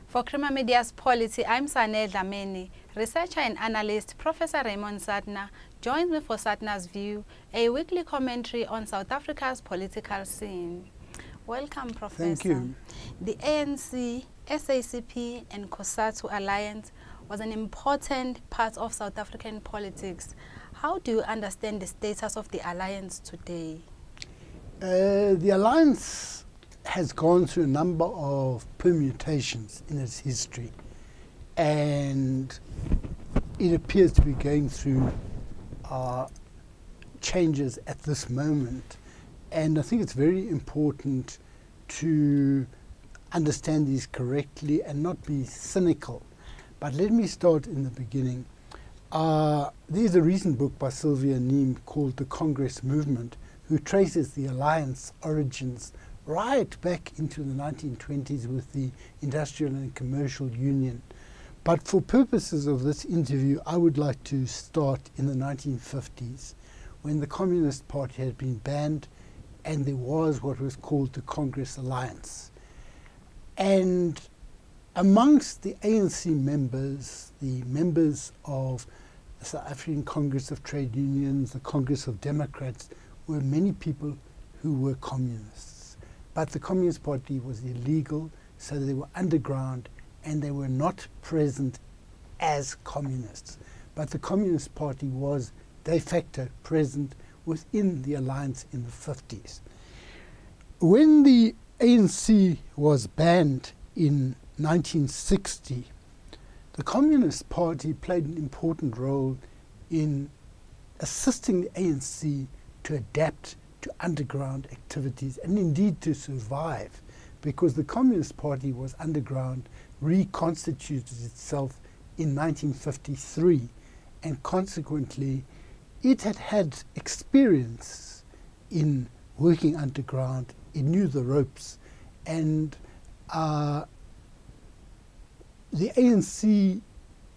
For Crema Media's Polity, I'm Sane Dhlamini. Researcher and analyst Professor Raymond Suttner joins me for Suttner's View, a weekly commentary on South Africa's political scene. Welcome, Professor. Thank you. The ANC, SACP and COSATU alliance was an important part of South African politics. How do you understand the status of the alliance today? The alliance has gone through a number of permutations in its history, and it appears to be going through changes at this moment. And I think it's very important to understand these correctly and not be cynical. But let me start in the beginning. There's a recent book by Sylvia Neame called The Congress Movement, who traces the alliance origins right back into the 1920s with the Industrial and Commercial Union. But for purposes of this interview, I would like to start in the 1950s, when the Communist Party had been banned and there was what was called the Congress Alliance. And amongst the ANC members, the members of the South African Congress of Trade Unions, the Congress of Democrats, were many people who were communists. But the Communist Party was illegal, so they were underground and they were not present as communists. But the Communist Party was de facto present within the alliance in the 50s. When the ANC was banned in 1960, the Communist Party played an important role in assisting the ANC to adapt to underground activities and indeed to survive, because the Communist Party was underground, reconstituted itself in 1953, and consequently it had had experience in working underground. It knew the ropes, and the ANC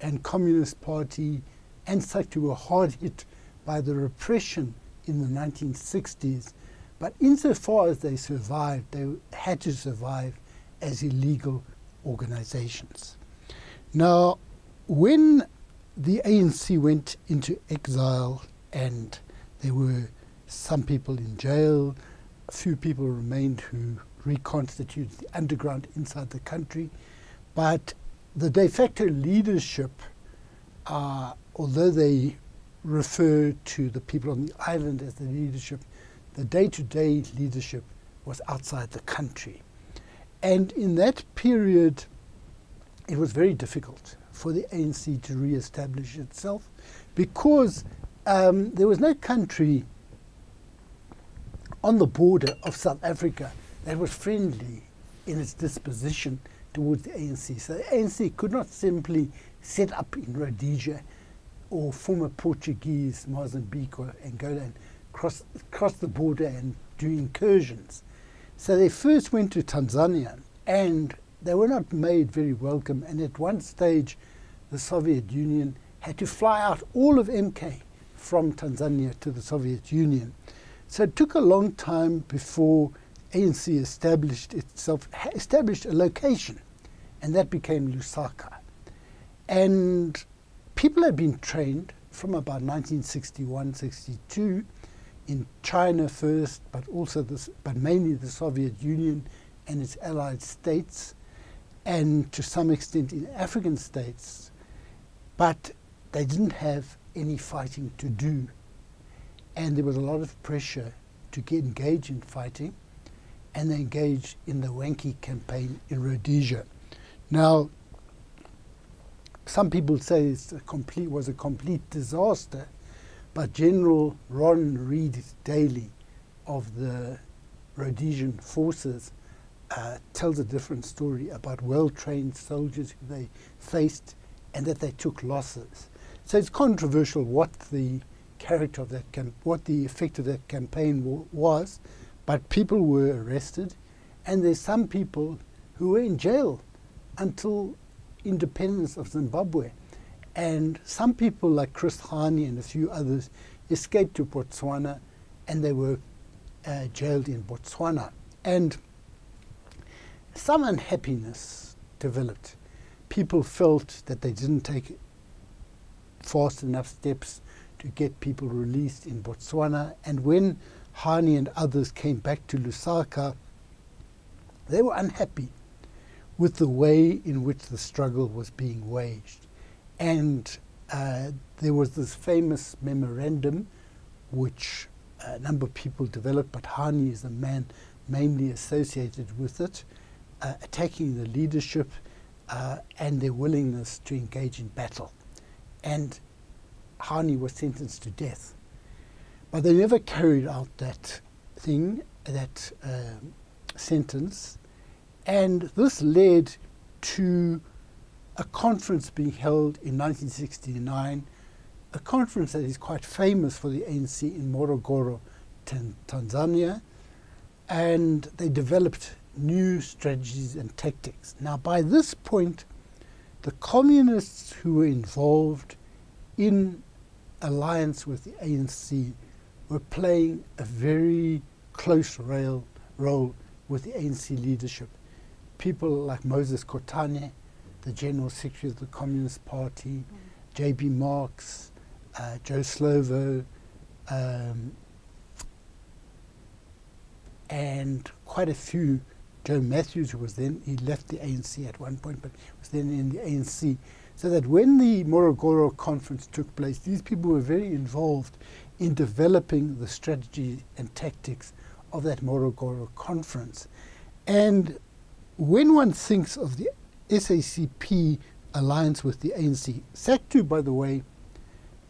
and Communist Party and SACP were hard hit by the repression in the 1960s, but insofar as they survived, they had to survive as illegal organizations. Now, when the ANC went into exile and there were some people in jail, a few people remained who reconstituted the underground inside the country, but the de facto leadership, although they refer to the people on the island as the leadership, the day-to-day leadership was outside the country. And in that period, it was very difficult for the ANC to re-establish itself, because there was no country on the border of South Africa that was friendly in its disposition towards the ANC. So the ANC could not simply set up in Rhodesia or former Portuguese Mozambique or Angola and cross the border and do incursions. So they first went to Tanzania, and they were not made very welcome, and at one stage the Soviet Union had to fly out all of MK from Tanzania to the Soviet Union. So it took a long time before ANC established a location, and that became Lusaka. And people had been trained from about 1961-62 in China first, but mainly the Soviet Union and its allied states, and to some extent in African states. But they didn't have any fighting to do, and there was a lot of pressure to engage in fighting, and they engaged in the Wankie campaign in Rhodesia. Now, some people say it was a complete disaster, but General Ron Reed Daly of the Rhodesian forces tells a different story about well-trained soldiers who they faced and that they took losses. So it's controversial what the character of that what the effect of that campaign was, but people were arrested, and there's some people who were in jail until independence of Zimbabwe. And some people like Chris Hani and a few others escaped to Botswana, and they were jailed in Botswana. And some unhappiness developed. People felt that they didn't take fast enough steps to get people released in Botswana, and when Hani and others came back to Lusaka, they were unhappy with the way in which the struggle was being waged. And there was this famous memorandum which a number of people developed, but Hani is the man mainly associated with it, attacking the leadership and their willingness to engage in battle. And Hani was sentenced to death. But they never carried out that thing, that sentence. And this led to a conference being held in 1969, a conference that is quite famous for the ANC in Morogoro, Tanzania. And they developed new strategies and tactics. Now, by this point, the communists who were involved in alliance with the ANC were playing a very close role with the ANC leadership. People like Moses Kotane, the General Secretary of the Communist Party, J.B. Marks, Joe Slovo, and quite a few. Joe Matthews, who was then, he left the ANC at one point, but was then in the ANC. So that when the Morogoro conference took place, these people were very involved in developing the strategy and tactics of that Morogoro conference. And when one thinks of the SACP alliance with the ANC, SACTU, by the way,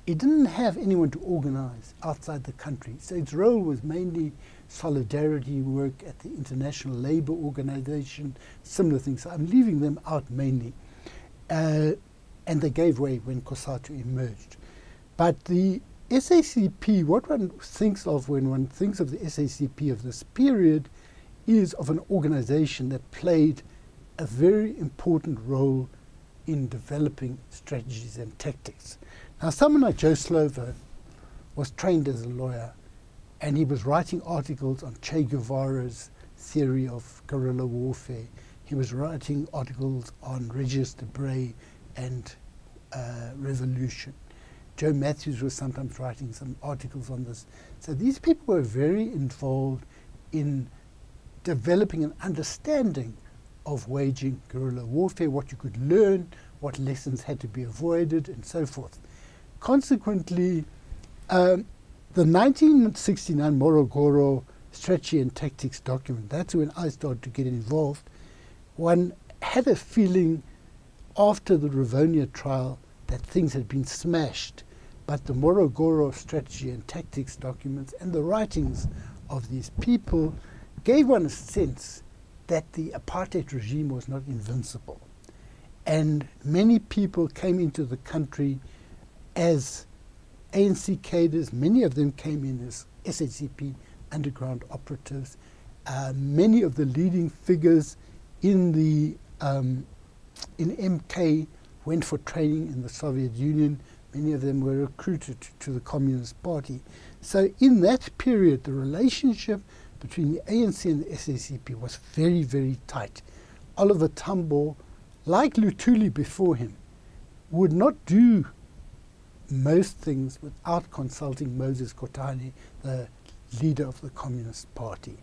it didn't have anyone to organize outside the country. So its role was mainly solidarity work at the International Labour Organization, similar things. So I'm leaving them out mainly. And they gave way when COSATU emerged. But the SACP, what one thinks of when one thinks of the SACP of this period, is of an organization that played a very important role in developing strategies and tactics. Now, someone like Joe Slovo was trained as a lawyer, and he was writing articles on Che Guevara's theory of guerrilla warfare. He was writing articles on Regis Debray and revolution. Joe Matthews was sometimes writing some articles on this. So these people were very involved in developing an understanding of waging guerrilla warfare, what you could learn, what lessons had to be avoided, and so forth. Consequently, the 1969 Morogoro Strategy and Tactics document, that's when I started to get involved. One had a feeling after the Rivonia trial that things had been smashed, but the Morogoro Strategy and Tactics documents and the writings of these people gave one a sense that the apartheid regime was not invincible. And many people came into the country as ANC cadres. Many of them came in as SACP underground operatives. Many of the leading figures in the in MK went for training in the Soviet Union. Many of them were recruited to the Communist Party. So in that period, the relationship between the ANC and the SACP was very, very tight. Oliver Tambo, like Luthuli before him, would not do most things without consulting Moses Kotane, the leader of the Communist Party.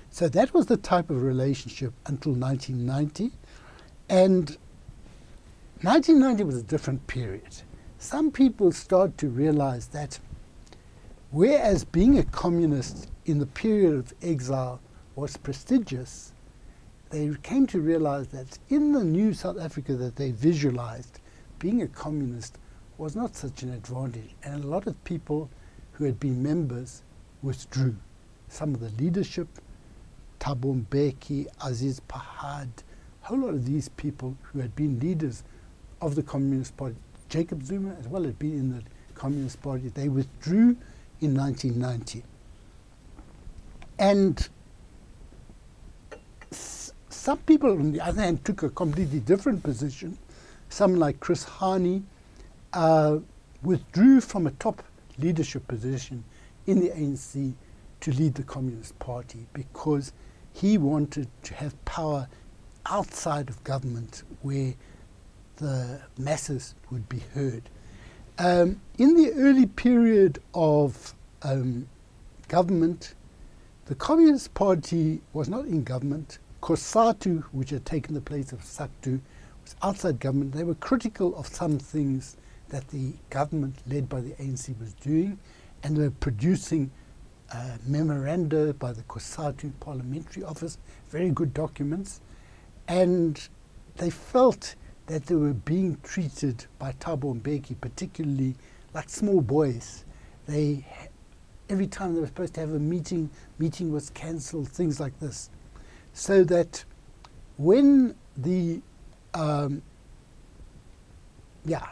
So that was the type of relationship until 1990. And 1990 was a different period. Some people started to realize that whereas being a communist in the period of exile was prestigious, they came to realize that in the new South Africa that they visualized, being a communist was not such an advantage. And a lot of people who had been members withdrew. Some of the leadership, Thabo Mbeki, Aziz Pahad, a whole lot of these people who had been leaders of the Communist Party, Jacob Zuma as well had been in the Communist Party, they withdrew in 1990. And some people, on the other hand, took a completely different position. Some like Chris Hani withdrew from a top leadership position in the ANC to lead the Communist Party because he wanted to have power outside of government where the masses would be heard. In the early period of government, the Communist Party was not in government. COSATU, which had taken the place of SACTU, was outside government. They were critical of some things that the government led by the ANC was doing, and they were producing memoranda by the COSATU Parliamentary Office, very good documents, and they felt that they were being treated by Thabo Mbeki, particularly like small boys. Every time they were supposed to have a meeting was cancelled, things like this. So that when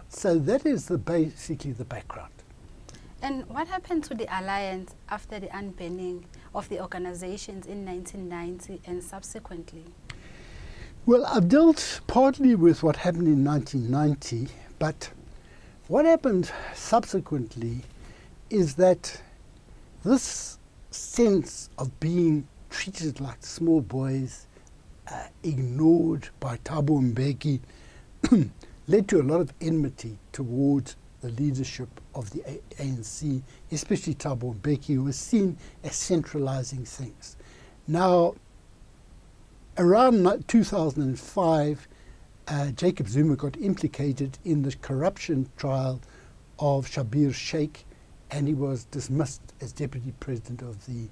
so that is basically the background. And what happened to the alliance after the unbanning of the organizations in 1990 and subsequently? Well, I've dealt partly with what happened in 1990, but what happened subsequently is that this sense of being treated like small boys, ignored by Thabo Mbeki, led to a lot of enmity towards the leadership of the ANC, especially Thabo Mbeki, who was seen as centralizing things. Now, around 2005, Jacob Zuma got implicated in the corruption trial of Schabir Shaik, and he was dismissed as deputy president of the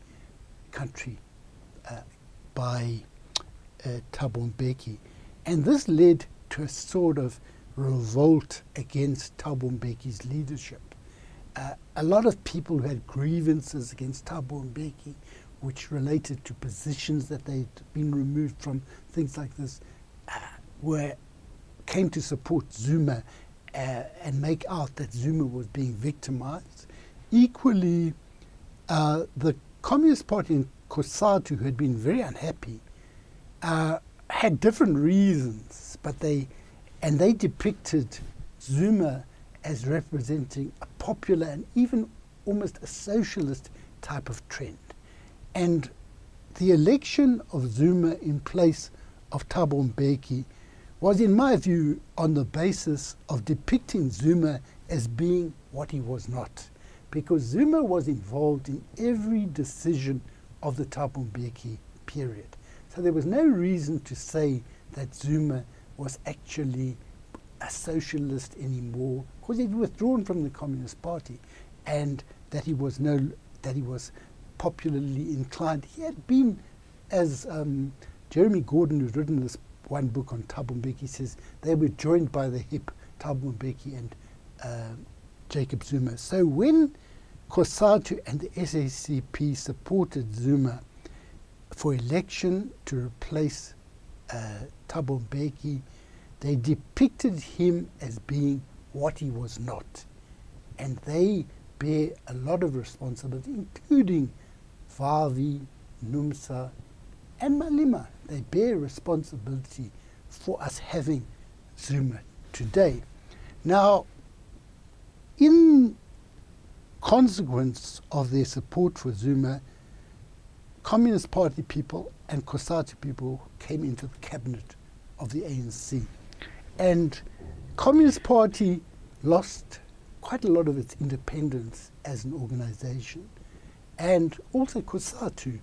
country by Thabo Mbeki. And this led to a sort of revolt against Thabo Mbeki's leadership. A lot of people who had grievances against Thabo Mbeki, which related to positions that they'd been removed from, things like this, came to support Zuma and make out that Zuma was being victimized. Equally, the Communist Party in COSATU, who had been very unhappy, had different reasons, but they depicted Zuma as representing a popular and even almost a socialist type of trend. And the election of Zuma in place of Thabo Mbeki was, in my view, on the basis of depicting Zuma as being what he was not. Because Zuma was involved in every decision of the Thabo Mbeki period. So there was no reason to say that Zuma was actually a socialist anymore, because he'd withdrawn from the Communist Party, and that he was popularly inclined. He had been, as Jeremy Gordon, who's written this one book on Thabo Mbeki, says, they were joined by the hip, Thabo Mbeki and Jacob Zuma. So when COSATU and the SACP supported Zuma for election to replace Thabo Mbeki, they depicted him as being what he was not. And they bear a lot of responsibility, including Vavi, Numsa, and Malema. They bear responsibility for us having Zuma today. Now, in consequence of their support for Zuma, Communist Party people and COSATU people came into the cabinet of the ANC. And Communist Party lost quite a lot of its independence as an organization. And also COSATU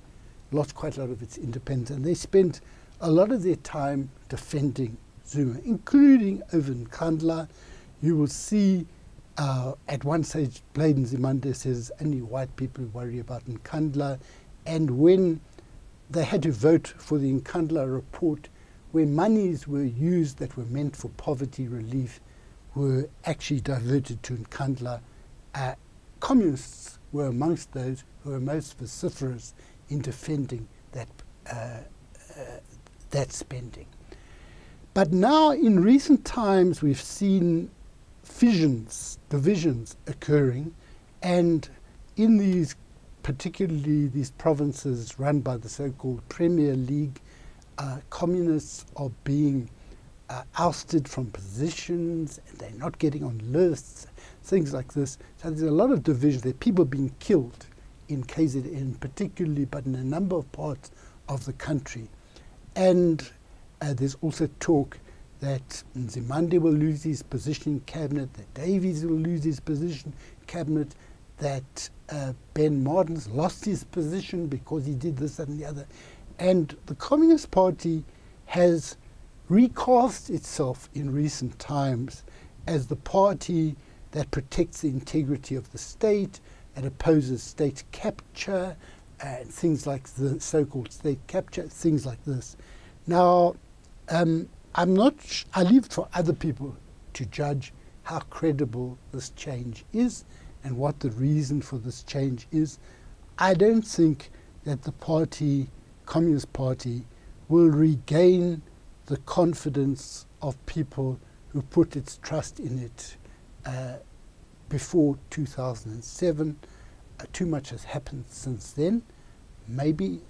lost quite a lot of its independence. And they spent a lot of their time defending Zuma, including over Nkandla. You will see at one stage, Bladen Zimande says only white people worry about Nkandla. And when they had to vote for the Nkandla report, where monies were used that were meant for poverty relief were actually diverted to Nkandla, communists were amongst those who were most vociferous in defending that, that spending. But now, in recent times, we've seen fissions, divisions occurring, and in these, particularly these provinces run by the so-called Premier League, communists are being ousted from positions, and they're not getting on lists, things like this. So there's a lot of division. There are people being killed in KZN particularly, but in a number of parts of the country. And There's also talk that Nzimande will lose his position in cabinet, that Davies will lose his position in cabinet, that Ben Martin's lost his position because he did this and the other. And the Communist Party has recast itself in recent times as the party that protects the integrity of the state and opposes state capture and things like the so-called state capture, things like this. Now, I leave it for other people to judge how credible this change is and what the reason for this change is. I don't think that the party, Communist Party, will regain the confidence of people who put its trust in it before 2007. Too much has happened since then. Maybe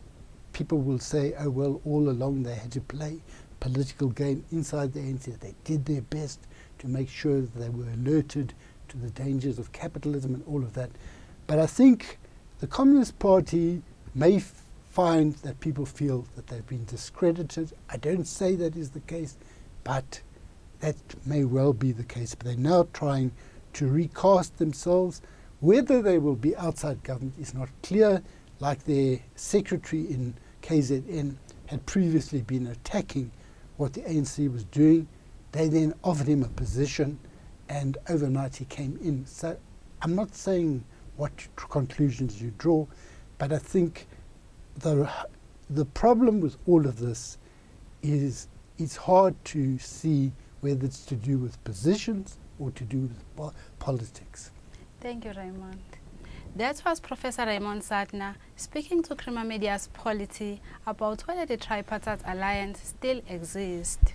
people will say, oh well, all along they had to play political game inside the ANC. They did their best to make sure that they were alerted to the dangers of capitalism and all of that. But I think the Communist Party may find that people feel that they've been discredited. I don't say that is the case, but that may well be the case. But they're now trying to recast themselves. Whether they will be outside government is not clear. Like their secretary in KZN had previously been attacking what the ANC was doing. They then offered him a position, and overnight he came in. So I'm not saying what conclusions you draw, but I think the problem with all of this is it's hard to see whether it's to do with positions or to do with politics. Thank you, Raymond. That was Professor Raymond Suttner speaking to Crema Media's Polity about whether the tripartite alliance still exists.